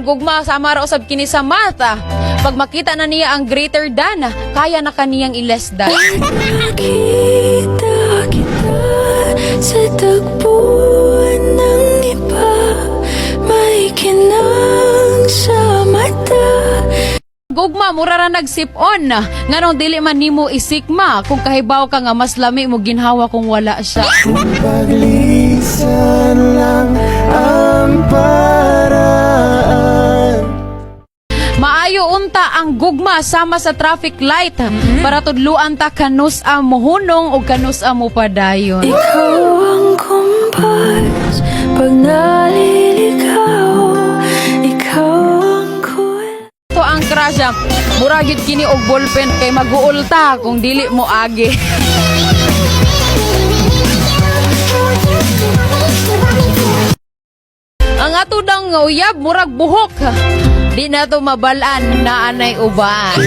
Gugma sama ra usab kini sa mata. Pag makita na niya ang greater than, kaya na kaniyang i-less than. Nakita kita sa tagpuan ng iba, may kinang sa mata. Gugma, mura ra nagsip-on. Nganong dili man nimo isikma kung kahibaw ka nga mas lami mo ginhawa kung wala siya. Paglisan lang ang paraan. Maayo unta ang gugma sama sa traffic light para tudluan ta kanus a mohunong o kanus a mopadayon. Ikaw ang kumpas pag naliligaw, ikaw ang kuwel. Ito ang crush, mura gyud kini og ballpen kay mag-uulta kung dili mo agi. Ang ato dang uyab murag buhok. Di na to mabalaan na anay uban.